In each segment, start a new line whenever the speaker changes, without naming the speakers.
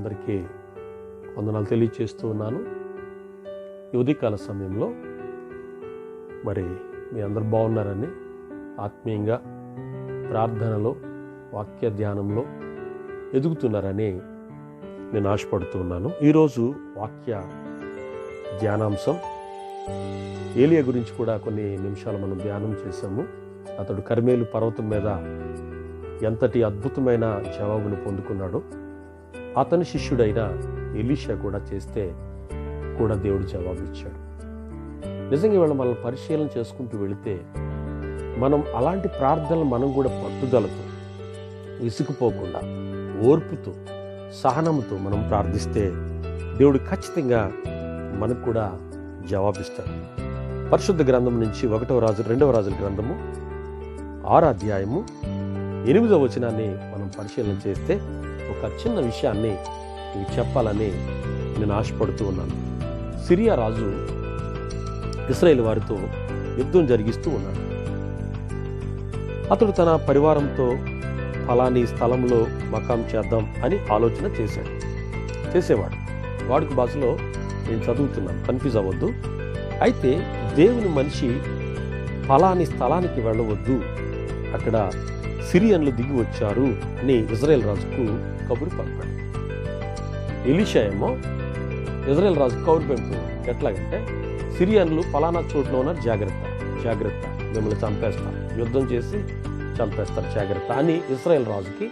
అందరికీ వందనాలు తెలియజేస్తూ ఉన్నాను. ఈ ఉదయకాల సమయంలో మరి మీ అందరు బాగున్నారని, ఆత్మీయంగా ప్రార్థనలో, వాక్య ధ్యానంలో ఎదుగుతున్నారని నేను ఆశపడుతూ ఉన్నాను. ఈరోజు వాక్య ధ్యానాంశం ఏలియా గురించి కూడా కొన్ని నిమిషాలు మనం ధ్యానం చేశాము. అతడు కర్మేలు పర్వతం మీద ఎంతటి అద్భుతమైన జవాబును పొందుకున్నాడో అతని శిష్యుడైన ఎలీషా కూడా చేస్తే కూడా దేవుడు జవాబు ఇచ్చాడు. నిజంగా ఇవాళ మనం పరిశీలన చేసుకుంటూ వెళితే మనం అలాంటి ప్రార్థనలు మనం కూడా పట్టుదలతో, విసుకుపోకుండా, ఓర్పుతో, సహనంతో మనం ప్రార్థిస్తే దేవుడు ఖచ్చితంగా మనకు కూడా జవాబిస్తాడు. పరిశుద్ధ గ్రంథం నుంచి 2వ రాజుల గ్రంథము 6వ అధ్యాయము 8వ వచనాన్ని మనం పరిశీలన చేస్తే ఒక చిన్న విషయాన్ని మీకు చెప్పాలని నేను ఆశపడుతూ ఉన్నాను. సిరియా రాజు ఇశ్రాయేలు వారితో యుద్ధం జరిగిస్తూ ఉన్నాడు. అతడు తన పరివారంతో ఫలాని స్థలంలో మకాం చేద్దాం అని ఆలోచన చేసేవాడు. వాడుక భాషలో నేను చదువుతున్నాను, కన్ఫ్యూజ్ అవ్వద్దు. అయితే దేవుని మనిషి ఫలాని స్థలానికి వెళ్ళవద్దు, అక్కడ సిరియన్లు దిగి వచ్చారు అని ఇజ్రాయెల్ రాజుకు కబురు పంపాడు. ఎలీషా ఏమో ఇజ్రాయెల్ రాజుకు కబురు పంపాడు. ఎట్లాగంటే సిరియన్లు ఫలానా చోట్లో ఉన్న జాగ్రత్త, మిమ్మల్ని చంపేస్తారు, యుద్ధం చేసి చంపేస్తారు, జాగ్రత్త అని ఇజ్రాయెల్ రాజుకి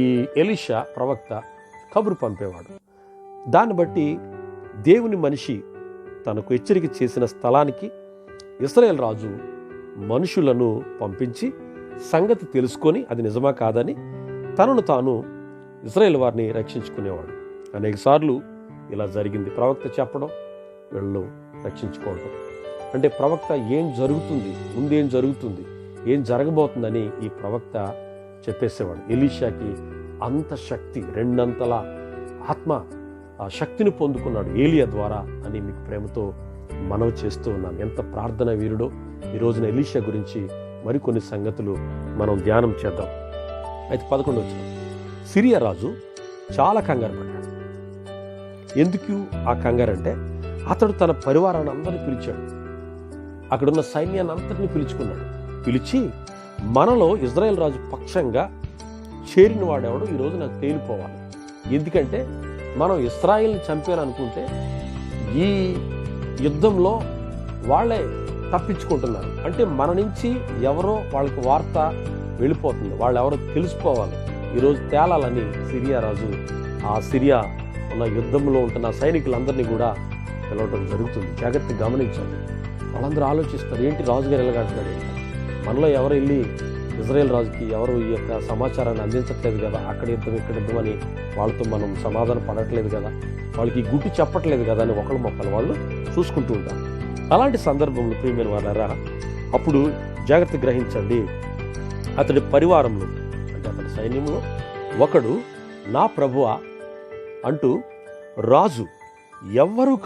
ఈ ఎలీషా ప్రవక్త కబురు పంపేవాడు. దాన్ని బట్టి దేవుని మనిషి తనకు హెచ్చరిక చేసిన స్థలానికి ఇశ్రాయేలు రాజు మనుషులను పంపించి సంగతి తెలుసుకొని అది నిజమా కాదని తనను తాను ఇశ్రాయేలు వారిని రక్షించుకునేవాడు. అనేక సార్లు ఇలా జరిగింది. ప్రవక్త చెప్పడం, వీళ్ళు రక్షించుకోవడం. అంటే ప్రవక్త ఏం జరుగుతుంది, ముందేం జరుగుతుంది, ఏం జరగబోతుందని ఈ ప్రవక్త చెప్పేసేవాడు. ఎలీషాకి అంత శక్తి, రెండంతల ఆత్మ ఆ శక్తిని పొందుకున్నాడు ఏలియా ద్వారా అని మీకు ప్రేమతో మనవి చేస్తూ ఉన్నాను. ఎంత ప్రార్థన వీరుడో. ఈ రోజున ఎలీషా గురించి మరికొన్ని సంగతులు మనం ధ్యానం చేద్దాం. అయితే 11వ వచనం, సిరియా రాజు చాలా కంగారు పడ్డాడు. ఎందుకు ఆ కంగారు అంటే అతడు తన పరివారాన్ని అందరినీ పిలిచాడు. అక్కడున్న సైన్యాన్ని అంతటిని పిలిచి మనలో ఇజ్రాయెల్ రాజు పక్షంగా చేరిన వాడెవడో ఈరోజు నాకు తేలిపోవాలి. ఎందుకంటే మనం ఇశ్రాయేల్ని చంపారనుకుంటే ఈ యుద్ధంలో వాళ్ళే తప్పించుకుంటున్నారు. అంటే మన నుంచి ఎవరో వాళ్ళకి వార్త వెళ్ళిపోతుంది, వాళ్ళు ఎవరో తెలిసిపోవాలి, ఈరోజు తేలాలని సిరియా రాజు ఆ సిరియా ఉన్న యుద్ధంలో ఉంటున్న సైనికులందరినీ కూడా పిలవడం జరుగుతుంది. జాగ్రత్తగా గమనించాలి. వాళ్ళందరూ ఆలోచిస్తారు, ఏంటి రాజుగారు ఎలాగంటున్నాడు, మనలో ఎవరు వెళ్ళి ఇజ్రాయెల్ రాజుకి ఎవరు ఈ యొక్క సమాచారాన్ని అందించట్లేదు కదా, అక్కడ యుద్ధం ఇక్కడ యుద్ధం అని వాళ్ళతో మనం సమాధానం పడట్లేదు కదా, వాళ్ళకి గుడ్డి చెప్పట్లేదు కదా అని ఒకళ్ళ మొక్కలు వాళ్ళు చూసుకుంటూ ఉంటారు. అలాంటి సందర్భంలో ప్రియమైన వారారా, అప్పుడు జాగ్రత్త గ్రహించండి, అతడి పరివారంలో అంటే అతడి సైన్యంలో ఒకడు నా ప్రభువా అంటూ రాజు ఎవ్వరూ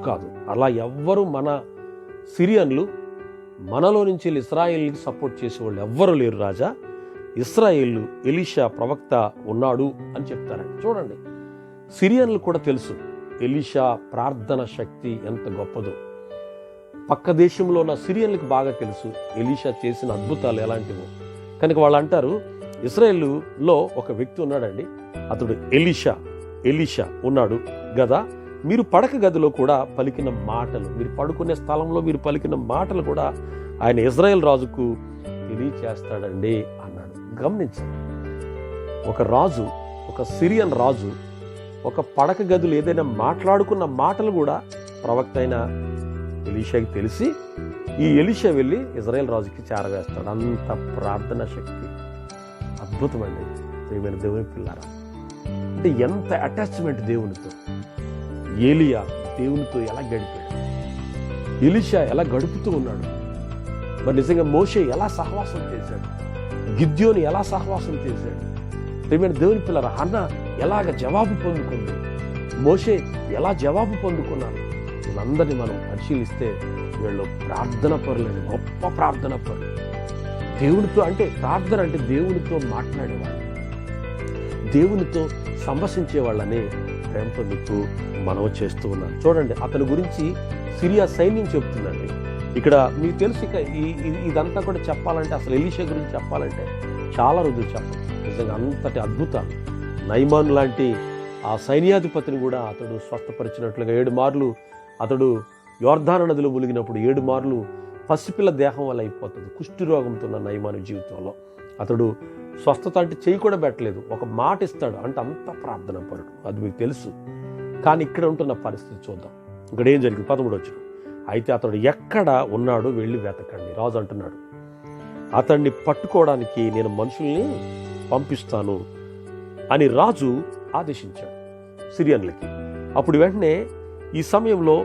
కాదు అలా ఎవ్వరు మన సిరియన్లు మనలో నుంచి ఇశ్రాయేల్కి సపోర్ట్ చేసేవాళ్ళు ఎవ్వరూ లేరు రాజా, ఇశ్రాయేలు ఎలీషా ప్రవక్త ఉన్నాడు అని చెప్తారండి. చూడండి, సిరియన్లు కూడా తెలుసు ఎలీషా ప్రార్థన శక్తి ఎంత గొప్పదో. పక్క దేశంలో ఉన్న సిరియన్లకు బాగా తెలుసు ఎలీషా చేసిన అద్భుతాలు ఎలాంటివో. కనుక వాళ్ళు అంటారు, ఇశ్రాయేలులో ఒక వ్యక్తి ఉన్నాడండి, అతడు ఎలీషా ఉన్నాడు కదా, మీరు పడక గదిలో కూడా పలికిన మాటలు, మీరు పడుకునే స్థలంలో మీరు పలికిన మాటలు కూడా ఆయన ఇజ్రాయెల్ రాజుకు తెలియచేస్తాడండి అన్నాడు. గమనించండి, ఒక రాజు, ఒక సిరియన్ రాజు ఒక పడక గదులు ఏదైనా మాట్లాడుకున్న మాటలు కూడా ప్రవక్త అయిన ఎలీషాకి తెలిసి ఈ ఎలీషా వెళ్ళి ఇజ్రాయెల్ రాజుకి చేరవేస్తాడు. అంత ప్రార్థన శక్తి, అద్భుతమండి ప్రియమైన దేవుని పిల్లారా. అంటే ఎంత అటాచ్మెంట్ దేవునితో. ఏలియా దేవునితో ఎలా గడిపాడు, ఎలీషా ఎలా గడుపుతూ ఉన్నాడు. మరి నిజంగా మోషే ఎలా సహవాసం చేశాడు, గిద్యోని ఎలా సహవాసం చేశాడు. ప్రియమైన దేవుని పిల్లరా, హన్న ఎలాగ జవాబు పొందుకుంది, మోషే ఎలా జవాబు పొందుకున్నాడు. వీళ్ళందరినీ మనం పరిశీలిస్తే వీళ్ళు ప్రార్థన పరులండి, గొప్ప ప్రార్థన పరులు. దేవునితో అంటే ప్రార్థన అంటే దేవునితో మాట్లాడేవాడు, దేవునితో సంభాషించే వాళ్ళని ప్రేమతో మీకు మనవి చేస్తూ ఉన్నాను. చూడండి, అతని గురించి సిరియా సైన్యం చెప్తుందండి. ఇక్కడ మీకు తెలుసు, ఇక ఇదంతా కూడా చెప్పాలంటే, అసలు ఎలీషా గురించి చెప్పాలంటే చాలా రోజులు చెప్పచ్చు. నిజంగా అంతటి అద్భుతాలు. నయమాను లాంటి ఆ సైన్యాధిపతిని కూడా అతడు స్వస్థపరిచినట్లుగా 7 మార్లు అతడు యోర్దాను నదిలో మునిగినప్పుడు 7 మార్లు పసిపిల్ల దేహం వల్ల అయిపోతుంది. కుష్టి రోగంతో ఉన్న నయమాను జీవితంలో అతడు స్వస్థత అంటే చేయి కూడా పెట్టలేదు, ఒక మాట ఇస్తాడు అంటే అంత ప్రార్థన పరుడు. అది మీకు తెలుసు. కానీ ఇక్కడ ఉంటున్న పరిస్థితి చూద్దాం. ఇక్కడ ఏం జరిగింది? 13 వచ్చిన, అయితే అతడు ఎక్కడ ఉన్నాడో వెళ్ళి వెతకండి. రాజు అంటున్నాడు, అతన్ని పట్టుకోవడానికి నేను మనుషుల్ని పంపిస్తాను అని రాజు ఆదేశించాడు సిరియన్లకి. అప్పుడు వెంటనే ఈ సమయంలో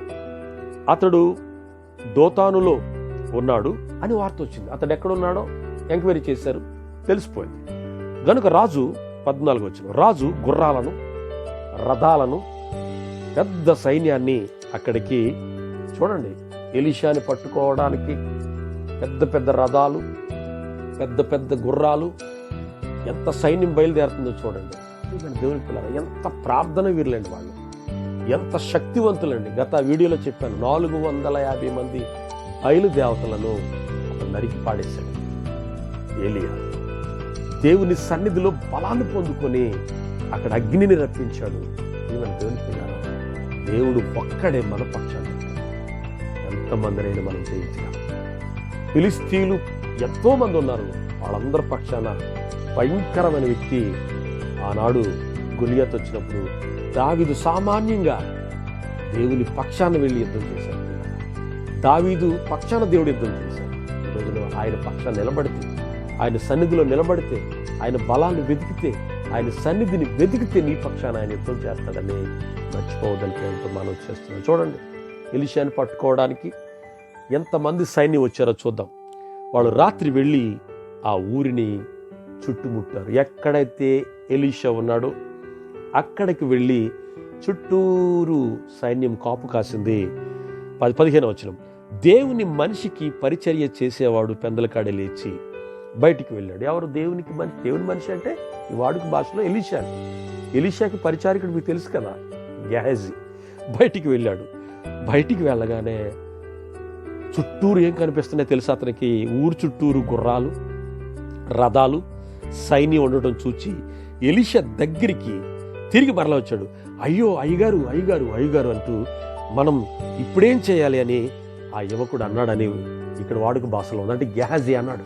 అతడు దోతానులో ఉన్నాడు అని వార్త వచ్చింది. అతడు ఎక్కడున్నాడో ఎంక్వైరీ చేశారు, తెలిసిపోయింది. గనుక రాజు 14 వచ్చిన, రాజు గుర్రాలను, రథాలను, పెద్ద సైన్యాన్ని అక్కడికి, చూడండి, ఎలీషాని పట్టుకోవడానికి పెద్ద పెద్ద రథాలు, పెద్ద పెద్ద గుర్రాలు, ఎంత సైన్యం బయలుదేరుతుందో చూడండి. దేవుని పిల్లలు ఎంత ప్రార్థన వీరులండి వాళ్ళు, ఎంత శక్తివంతులండి. గత వీడియోలో చెప్పాను, 450 మంది బయలుదేవతలను అతను నరికి పాడేశాడు ఏలియా. దేవుని సన్నిధిలో బలాన్ని పొందుకొని అక్కడ అగ్నిని రప్పించాడు. దేవుని పిల్లలు, దేవుడు ఒక్కడే మన పక్షాన్ని, ఎంతమందినైనా మనం జయించగలం. ఫిలిస్తీయులు ఎంతో మంది ఉన్నారు, వాళ్ళందరి పక్షాన భయంకరమైన వ్యక్తి ఆనాడు గొలియాతు వచ్చినప్పుడు దావీదు సామాన్యంగా దేవుని పక్షాన వెళ్ళి యుద్ధం చేశాడు. దావీదు పక్షాన దేవుడు యుద్ధం చేశాడు. ఈ రోజున ఆయన పక్షాన నిలబడితే, ఆయన సన్నిధిలో నిలబడితే, ఆయన బలాన్ని వెతికితే, ఆయన సన్నిధిని వెతికితే నీ పక్షాన ఆయన యుద్ధం చేస్తాడని మర్చిపోవద్దని ప్రేమతో మనం చేస్తున్నాం. చూడండి, ఎలీషాని పట్టుకోవడానికి ఎంతమంది సైన్యం వచ్చారో చూద్దాం. వాళ్ళు రాత్రి వెళ్ళి ఆ ఊరిని చుట్టుముట్టారు. ఎక్కడైతే ఎలీషా ఉన్నాడో అక్కడికి వెళ్ళి చుట్టూరు సైన్యం కాపు కాసింది. 15 వచనం, దేవుని మనిషికి పరిచర్య చేసేవాడు పెందలకాడే లేచి బయటికి వెళ్ళాడు. ఎవరు? దేవుని మనిషి అంటే ఈ వాడుక భాషలో ఎలీషా. ఎలీషాకి పరిచారికుడు మీకు తెలుసు కదా, గెహజీ. బయటికి వెళ్ళాడు. బయటికి వెళ్ళగానే చుట్టూరు ఏం కనిపిస్తున్నాయో తెలుసు అతనికి. ఊరు చుట్టూరు గుర్రాలు, రథాలు, సైన్యం ఉండటం చూచి ఎలీషా దగ్గరికి తిరిగి మరలా వచ్చాడు. అయ్యో అయ్యగారు అయ్యగారు అయ్యగారు అంటూ, మనం ఇప్పుడేం చేయాలి అని ఆ యువకుడు అన్నాడని ఇక్కడ వాడుక భాషలో ఉంది. అంటే గెహజీ అన్నాడు.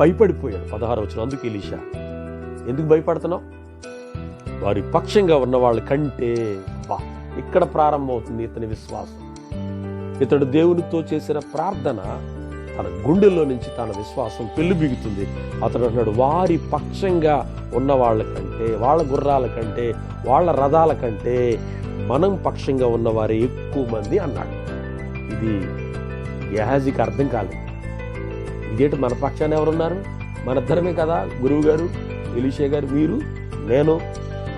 భయపడిపోయాడు. 16 వచనం, అందుకు ఎలీషా, ఎందుకు భయపడుతున్నావు? వారి పక్షంగా ఉన్న వాళ్ళ కంటే, ఇక్కడ ప్రారంభమవుతుంది ఇతని విశ్వాసం. ఇతడు దేవునితో చేసిన ప్రార్థన, తన గుండెల్లో నుంచి తన విశ్వాసం పెళ్లి బిగుతుంది. అతడు అన్నాడు, వారి పక్షంగా ఉన్న వాళ్ళ కంటే, వాళ్ళ గుర్రాల కంటే, వాళ్ళ రథాల కంటే మనం పక్షంగా ఉన్నవారే ఎక్కువ మంది అన్నాడు. ఇది గెహజీకి అర్థం కాలేదు. ఇదేంటి, మన పక్షాన్ని ఎవరున్నారు? మనిద్దరమే కదా, గురువు గారు, ఎలీషా గారు, మీరు, నేను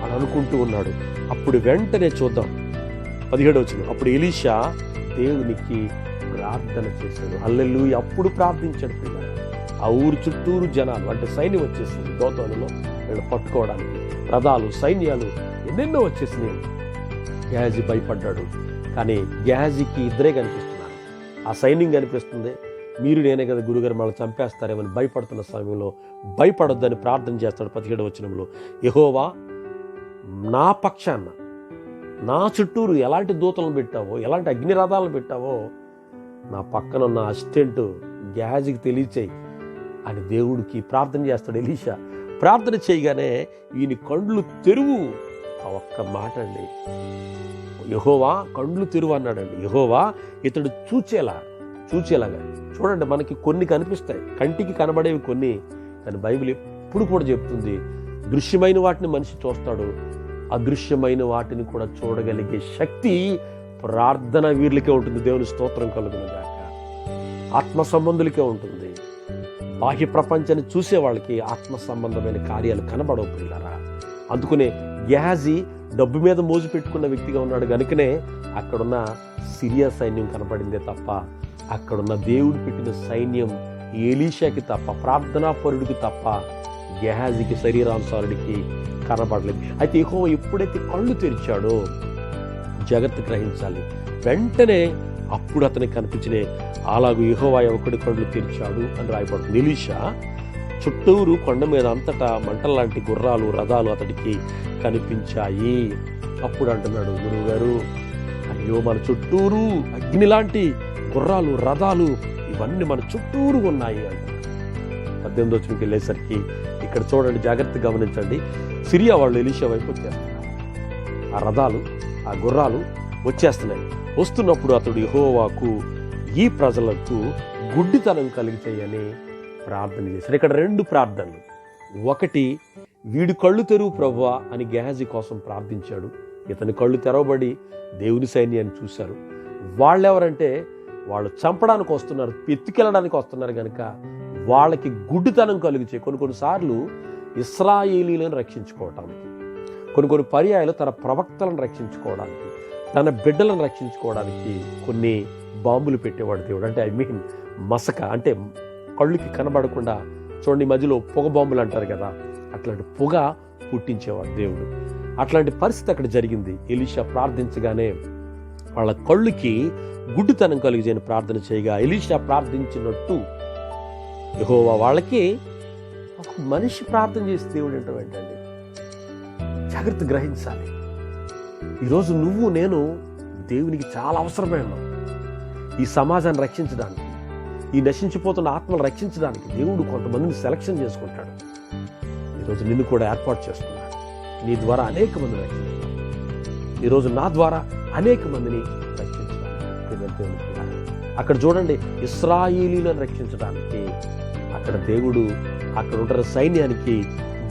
అని అనుకుంటూ ఉన్నాడు. అప్పుడు వెంటనే చూద్దాం 17 వచనం, అప్పుడు ఎలీషా దేవునికి ప్రార్థన చేశాడు. హల్లెలూయా. అప్పుడు ప్రార్థించాడు పిల్లలు. ఆ ఊరు చుట్టూరు జనాలు, అంటే సైన్యం వచ్చేసింది దోతానులో వీళ్ళు పట్టుకోవడానికి. రథాలు, సైన్యాలు ఎన్నెన్నో వచ్చేసినాయి. గెహజీ భయపడ్డాడు. కానీ గెహజీకి ఇద్దరే కనిపిస్తున్నారు. ఆ సైన్యం కనిపిస్తుంది. మీరు నేనే కదా గురుగారు మళ్ళీ చంపేస్తారేమని భయపడుతున్న సమయంలో భయపడొద్దని ప్రార్థన చేస్తాడు. 17 వచనంలో, యెహోవా నా పక్షాన, నా చుట్టూరు ఎలాంటి దూతలను పెట్టావో, ఎలాంటి అగ్నిరథాలను పెట్టావో నా పక్కన ఉన్న అసిస్టెంట్ గెహజీకి తెలియచేయి అని దేవుడికి ప్రార్థన చేస్తాడు ఎలీషా. ప్రార్థన చేయగానే ఈయన కండ్లు తెరువు. ఆ ఒక్క మాట అండి, యెహోవా కండ్లు తెరువు అన్నాడండి. యెహోవా ఇతడు చూచేలాగా. చూడండి, మనకి కొన్ని కనిపిస్తాయి, కంటికి కనబడేవి కొన్ని. కానీ బైబిల్ ఎప్పుడు కూడా చెప్తుంది, దృశ్యమైన వాటిని మనిషి చూస్తాడు, అదృశ్యమైన వాటిని కూడా చూడగలిగే శక్తి ప్రార్థన వీరులకే ఉంటుంది. దేవుని స్తోత్రం కలుగును గాక. ఆత్మ సంబంధులకే ఉంటుంది. బాహ్య ప్రపంచాన్ని చూసే వాళ్ళకి ఆత్మ సంబంధమైన కార్యాలు కనబడవు పిల్లరా. అందుకనే గెహజీ డబ్బు మీద మోజు పెట్టుకున్న వ్యక్తిగా ఉన్నాడు కనుకనే అక్కడున్న సిరియా సైన్యం కనబడిందే తప్ప, అక్కడున్న దేవుడు పెట్టిన సైన్యం ఎలీషాకి తప్ప, ప్రార్థనా పరుడికి తప్ప, గెహజీకి శరీరానుసారుడికి కనబడలేదు. అయితే యెహోవా ఎప్పుడైతే కళ్ళు తెరిచాడో, జాగ్రత్త గ్రహించాలి, వెంటనే అప్పుడు అతనికి కనిపించినాయి. అలాగూ యెహోవా ఒకడి కళ్ళు తెరిచాడు అని రాయబడుతుంది. ఎలీషా చుట్టూరు కొండ మీద అంతటా మంటల్లాంటి గుర్రాలు, రథాలు అతడికి కనిపించాయి. అప్పుడు అంటున్నాడు, గురువుగారు, అయ్యో మన చుట్టూరు అగ్నిలాంటి గుర్రాలు, రథాలు ఇవన్నీ మన చుట్టూరు ఉన్నాయి అంటున్నాడు. 18వ వచనంకి వెళ్ళేసరికి ఇక్కడ చూడండి, జాగ్రత్తగా గమనించండి. సిరియా వాళ్ళు ఎలీషా వైపు వచ్చేస్తున్నారు. ఆ రథాలు, ఆ గుర్రాలు వచ్చేస్తున్నాయి. వస్తున్నప్పుడు అతడు యెహోవాకు ఈ ప్రజలకు గుడ్డితనం కలిగితేయని ప్రార్థన చేశాడు. ఇక్కడ 2 ప్రార్థనలు. ఒకటి, వీడి కళ్ళు తెరువు ప్రభువా అని గెహాజీ కోసం ప్రార్థించాడు. ఇతని కళ్ళు తెరవబడి దేవుని సైన్యాన్ని చూశారు. వాళ్ళెవరంటే వాళ్ళు చంపడానికి వస్తున్నారు, ఎత్తుకెళ్ళడానికి వస్తున్నారు కనుక వాళ్ళకి గుడ్డితనం కలిగించే కొన్నిసార్లు ఇశ్రాయేలీలను రక్షించుకోవటానికి, కొన్ని పర్యాయాలు తన ప్రవక్తలను రక్షించుకోవడానికి, తన బిడ్డలను రక్షించుకోవడానికి కొన్ని బాంబులు పెట్టేవాడు దేవుడు. అంటే మసక, అంటే కళ్ళుకి కనబడకుండా చూడండి, మధ్యలో పొగ బాంబులు అంటారు కదా, అట్లాంటి పొగ పుట్టించేవాడు దేవుడు. అట్లాంటి పరిస్థితి అక్కడ జరిగింది. ఎలీషా ప్రార్థించగానే వాళ్ళ కళ్ళుకి గుడ్డితనం కలిగజేయని ప్రార్థన చేయగా, ఎలీషా ప్రార్థించినట్టు యెహోవా వాళ్ళకి ఒక మనిషి ప్రార్థన చేసి దేవుడు ఏంటండి. జాగ్రత్త గ్రహించాలి. ఈరోజు నువ్వు నేను దేవునికి చాలా అవసరమైన ఈ సమాజాన్ని రక్షించడానికి, ఈ నశించిపోతున్న ఆత్మను రక్షించడానికి దేవుడు కొంతమందిని సెలక్షన్ చేసుకుంటాడు. ఈరోజు నిన్ను కూడా ఏర్పాటు చేస్తున్నాడు. నీ ద్వారా అనేక మందిని రక్షించాడు. ఈరోజు నా ద్వారా అనేక మందిని రక్షించడానికి. అక్కడ చూడండి, ఇశ్రాయేలీలను రక్షించడానికి అక్కడ దేవుడు అక్కడ ఉంటున్న సైన్యానికి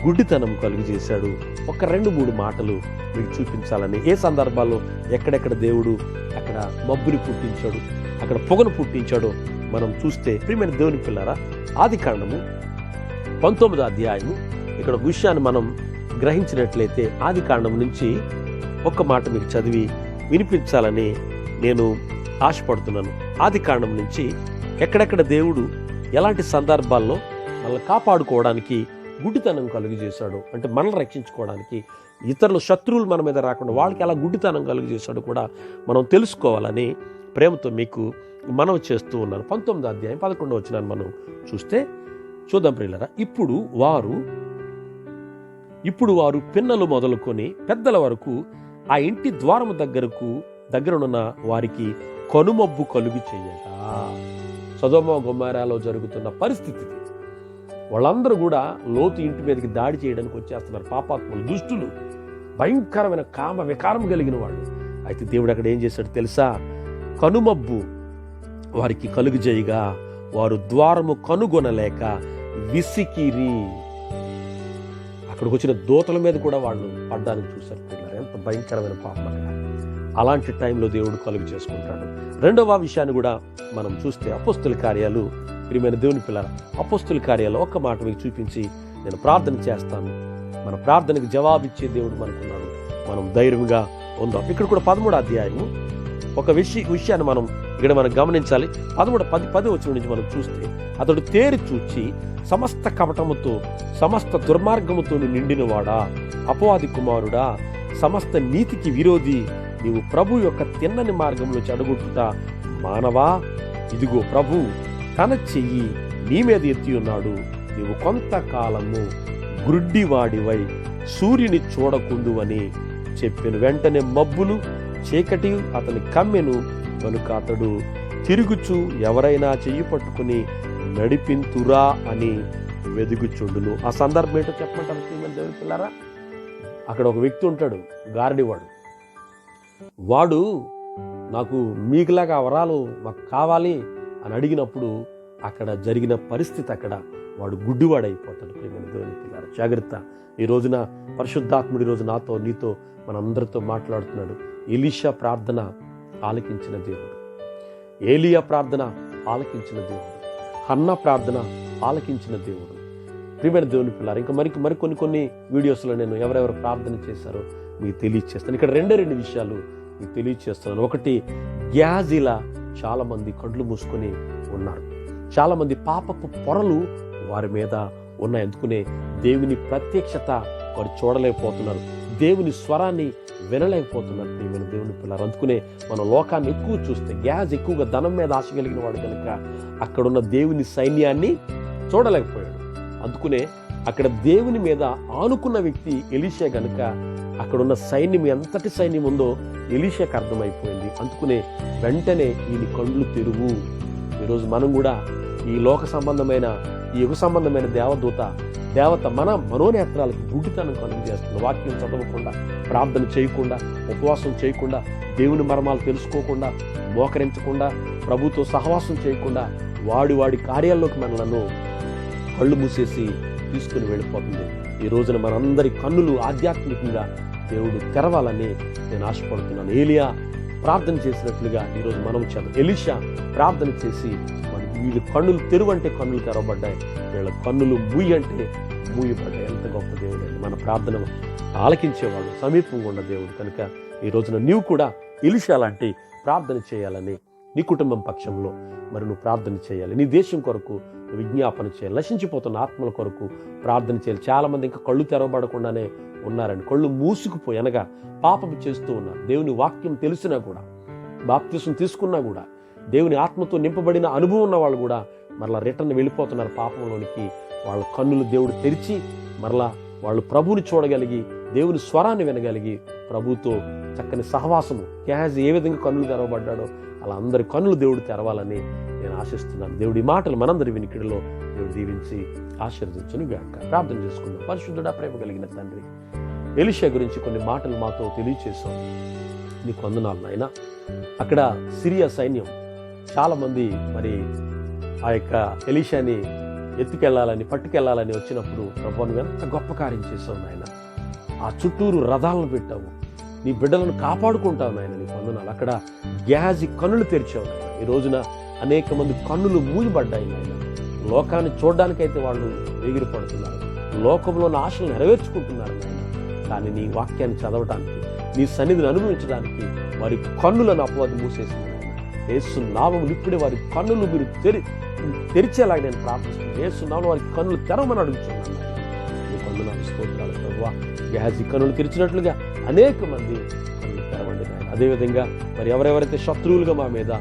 గుడ్డితనం కలుగు చేశాడు. ఒక 2-3 మాటలు మీకు చూపించాలని. ఏ సందర్భాల్లో ఎక్కడెక్కడ దేవుడు అక్కడ మబ్బుని పుట్టించాడు, అక్కడ పొగను పుట్టించాడో మనం చూస్తే, ప్రియమైన దేవుని పిల్లారా, ఆదికాండము 19వ అధ్యాయము ఇక్కడ ఒక విషయాన్ని మనం గ్రహించినట్లయితే, ఆదికాండం నుంచి ఒక్క మాట మీకు చదివి వినిపించాలని నేను ఆశపడుతున్నాను. ఆదికాండం నుంచి ఎక్కడెక్కడ దేవుడు ఎలాంటి సందర్భాల్లో మనల్ని కాపాడుకోవడానికి గుడ్డితనం కలుగు చేశాడు, అంటే మనల్ని రక్షించుకోవడానికి, ఇతరుల శత్రువులు మన మీద రాకుండా వాళ్ళకి ఎలా గుడ్డితనం కలుగు చేశాడు కూడా మనం తెలుసుకోవాలని ప్రేమతో మీకు మనవి చేస్తూ ఉన్నాను. 19వ అధ్యాయం 11వ వచనాన్ని మనం చూద్దాం ప్రియులారా. ఇప్పుడు వారు పిన్నలు మొదలుకొని పెద్దల వరకు ఆ ఇంటి ద్వారము దగ్గరనున్న వారికి కనుమబ్బు కలుగు చేయగా, సొదొమ గొమొర్రాలో జరుగుతున్న పరిస్థితి. వాళ్ళందరూ కూడా లోతు ఇంటి మీదకి దాడి చేయడానికి వచ్చేస్తున్నారు. పాపాత్ములు, దుష్టులు, భయంకరమైన కామ వికారం కలిగిన వాళ్ళు. అయితే దేవుడు అక్కడ ఏం చేశాడు తెలుసా? కనుమబ్బు వారికి కలుగు చేయగా వారు ద్వారము కనుగొనలేక విసికిరి. అక్కడికి వచ్చిన దూతల మీద కూడా వాళ్ళు పడ్డానికి చూశారు. ఎంత భయంకరమైన పాపం అక్కడ. అలాంటి టైంలో దేవుడు కలుగు చేసుకుంటాడు. 2వ విషయాన్ని కూడా మనం చూస్తే, అపోస్తుల కార్యాలు, ప్రియమైన దేవుని పిల్లల, అపోస్తుల కార్యాలు ఒక్క మాట మీకు చూపించి నేను ప్రార్థన చేస్తాను. మన ప్రార్థనకు జవాబిచ్చే దేవుడు మనకున్నాడు. మనం ధైర్యంగా ఉందాం. ఇక్కడ కూడా 13వ అధ్యాయము ఒక విషయాన్ని మనం గమనించాలి. 10 వచనం నుంచి మనం చూస్తే, అతడు తేరి చూచి సమస్త కపటముతో సమస్త దుర్మార్గముతో నిండినవాడా, అపవాది కుమారుడా, సమస్త నీతికి విరోధి, నీవు ప్రభు యొక్క తిన్నని మార్గంలో చెడగొట్టుట మానవా, ఇదిగో ప్రభు తన చెయ్యి నీ మీద ఎత్తి ఉన్నాడు. నీవు కొంతకాలము గ్రుడ్డివాడివై సూర్యుని చూడకుండువని చెప్పెను. వెంటనే మబ్బులు చీకటి అతని కమ్మెను. కనుక అతడు తిరుగుచు ఎవరైనా చెయ్యి పట్టుకుని నడిపింతురా అని వెదుగుచుండును. ఆ సందర్భం ఏంటో చెప్పమంటారు దేవుని పిల్లారా? అక్కడ ఒక వ్యక్తి ఉంటాడు, గారడివాడు. వాడు నాకు మీకులాగా వరాలు మాకు కావాలి అని అడిగినప్పుడు అక్కడ జరిగిన పరిస్థితి, అక్కడ వాడు గుడ్డివాడైపోతాడు. ప్రియమైన దేవుని పిల్లారా, జాగ్రత్త. ఈ రోజున పరిశుద్ధాత్ముడు ఈరోజు నాతో నీతో మనందరితో మాట్లాడుతున్నాడు. ఎలీషా ప్రార్థన ఆలకించిన దేవుడు, ఏలియా ప్రార్థన ఆలకించిన దేవుడు, హన్నా ప్రార్థన ఆలకించిన దేవుడు. ప్రియమైన దేవుని పిల్లారా, ఇంకా మరికొన్ని వీడియోస్లో నేను ఎవరెవరు ప్రార్థన చేశారో మీకు తెలియచేస్తాను. ఇక్కడ 2 విషయాలు మీకు తెలియచేస్తున్నాను. ఒకటి, గ్యాజిలా చాలా మంది కళ్ళు మూసుకొని ఉన్నారు. చాలా మంది పాపపు పొరలు వారి మీద ఉన్నాయి. అందుకునే దేవుని ప్రత్యక్షత వారు చూడలేకపోతున్నారు. దేవుని స్వరాన్ని వినలేకపోతున్నారు. ప్రియమైన దేవుని పిల్లలు, అందుకునే మన లోకాన్ని ఎక్కువ చూస్తే, గ్యాస్ ఎక్కువగా ధనం మీద ఆశ కలిగిన వాడు కనుక అక్కడున్న దేవుని సైన్యాన్ని చూడలేకపోయాడు. అందుకునే అక్కడ దేవుని మీద ఆనుకున్న వ్యక్తి ఎలీషా గనుక అక్కడున్న సైన్యం ఎంతటి సైన్యం ఉందో ఎలీషాకు అర్థమైపోయింది. అందుకునే వెంటనే ఈయన కళ్ళు తెరువు. ఈరోజు మనం కూడా ఈ లోక సంబంధమైన, ఈ యుగ సంబంధమైన దేవత మన మనోనేత్రాలకు గుడ్డితనం కలుగు చేస్తుంది. వాక్యం చదవకుండా, ప్రార్థన చేయకుండా, ఉపవాసం చేయకుండా, దేవుని మర్మాలు తెలుసుకోకుండా, మోకరించకుండా, ప్రభుతో సహవాసం చేయకుండా వాడి కార్యాల్లోకి మనలను కళ్ళు మూసేసి తీసుకుని వెళ్ళిపోతుంది. ఈ రోజున మనందరి కన్నులు ఆధ్యాత్మికంగా దేవుడు తెరవాలని నేను ఆశపడుతున్నాను. ఏలియా ప్రార్థన చేసినట్లుగా ఈరోజు మనం ఎలీషా ప్రార్థన చేసి వీళ్ళు కన్నులు తెరువంటే కన్నులు తెరవబడ్డాయి, వీళ్ళ కన్నులు మూయంటే మూయబడ్డాయి. ఎంత గొప్ప దేవుడు అండి! మన ప్రార్థన ఆలకించేవాడు, సమీపంగా ఉన్న దేవుడు కనుక ఈ రోజున నీవు కూడా ఎలీషా లాంటి ప్రార్థన చేయాలని, నీ కుటుంబం పక్షంలో మరి నువ్వు ప్రార్థన చేయాలి. నీ దేశం కొరకు విజ్ఞాపన చేయాలి. నశించిపోతున్న ఆత్మల కొరకు ప్రార్థన చేయాలి. చాలామంది ఇంకా కళ్ళు తెరవబడకుండానే ఉన్నారండి. కళ్ళు మూసుకుపోయి అనగా పాపము చేస్తూ ఉన్నారు. దేవుని వాక్యం తెలిసినా కూడా, బాప్తిసం తీసుకున్నా కూడా, దేవుని ఆత్మతో నింపబడిన అనుభవం ఉన్న వాళ్ళు కూడా మరలా రిటర్న్ వెళ్ళిపోతున్నారు పాపంలోనికి. వాళ్ళ కన్నులు దేవుడు తెరిచి మరలా వాళ్ళు ప్రభువుని చూడగలిగి, దేవుని స్వరాన్ని వినగలిగి, ప్రభుతో చక్కని సహవాసము, గ్యాజ్ ఏ విధంగా కన్నులు తెరవబడ్డాడో అలా అందరి కన్నులు దేవుడు తెరవాలని నేను ఆశిస్తున్నాను. దేవుడి మాటలు మనందరి వినికిడిలో దేవుడు దీవించి ఆశీర్వదించును గాక. ప్రార్థన చేసుకుందాం. పరిశుద్ధుడా, ప్రేమ కలిగిన తండ్రి, ఎలీషా గురించి కొన్ని మాటలు మాతో తెలియచేశాం. నీకు వందనాలు నాయనా. అక్కడ సిరియా సైన్యం చాలామంది మరి ఆ యొక్క ఎలీషాని ఎత్తుకెళ్లాలని, పట్టుకెళ్లాలని వచ్చినప్పుడు ప్రభువు నువ్వు ఎంత గొప్ప కార్యం చేసావు నాయన. ఆ చుట్టూరు రథాలను పెట్టావు, నీ బిడ్డలను కాపాడుకుంటావు నాయన. నీకు వందనాలు. అక్కడ గ్యాజి కన్నులు తెరిచావు నాయన. ఈ రోజున అనేక మంది కన్నులు మూయబడ్డాయి నాయన. లోకాన్ని చూడడానికైతే వాళ్ళు ఎగిరి పడుతున్నారు, లోకంలోని ఆశలు నెరవేర్చుకుంటున్నారు నాయన. కానీ నీ వాక్యాన్ని చదవడానికి, నీ సన్నిధిని అనుభవించడానికి వారి కన్నులను అపవాది మూసేసింది నాయన. యేసు నామములో ఇప్పుడే వారి కన్నులు మీరు తెరిచేలాగా నేను ప్రార్థిస్తున్నాను. యేసు నామములో వారికి కన్నులు తెరవమని అడుగుతున్నాను. నీ కన్నులు స్తోత్రాలు ప్రభువా. గెహాజీ కన్నులు తెరిచినట్లుగా అనేక మంది కన్నులు తెరవండి నాయన. అదేవిధంగా మరి ఎవరెవరైతే శత్రువులుగా మా మీద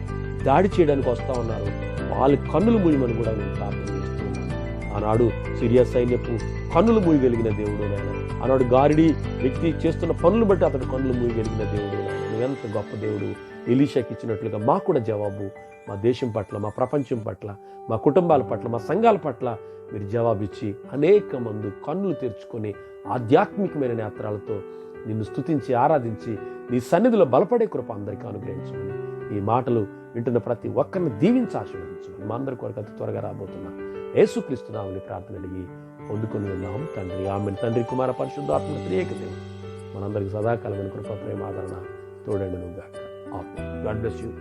దాడి చేయడానికి వస్తూ ఉన్నారో వాళ్ళ కన్నులు మూయమని కూడా నేను ప్రార్థన చేస్తున్నాను. ఆనాడు సిరియా సైన్యపు కన్నులు మూయగలిగిన దేవుడు నాయన. ఆనాడు గారిడి వ్యక్తి చేస్తున్న పనులు బట్టి అతడు కన్నులు మూయగలిగిన దేవుడు నాయన. నువ్వెంత గొప్ప దేవుడు. ఎలీషాకి ఇచ్చినట్లుగా మాకు కూడా జవాబు మా దేశం పట్ల, మా ప్రపంచం పట్ల, మా కుటుంబాల పట్ల, మా సంఘాల పట్ల మీరు జవాబిచ్చి అనేక మంది కన్నులు తెరుచుకొని ఆధ్యాత్మికమైన నేత్రాలతో నిన్ను స్తుతించి ఆరాధించి నీ సన్నిధిలో బలపడే కృప అందరికీ అనుగ్రహించుకోండి. ఈ మాటలు వింటున్న ప్రతి ఒక్కరిని దీవించి ఆశీర్వదించుకోండి. మా అందరి కొరకు అతి త్వరగా రాబోతున్నా యేసుక్రీస్తు నామములో ప్రార్థన అడిగి పొందుకొని ఉన్నాము తండ్రి. ఆమేన్. తండ్రి, కుమార, పరిశుద్ధాత్మ త్రియేక దేవుడు మనందరికి సదాకాలమైన కృప, ప్రేమ, ఆదరణ తోడైండును గాక. ఆమేన్. God bless you.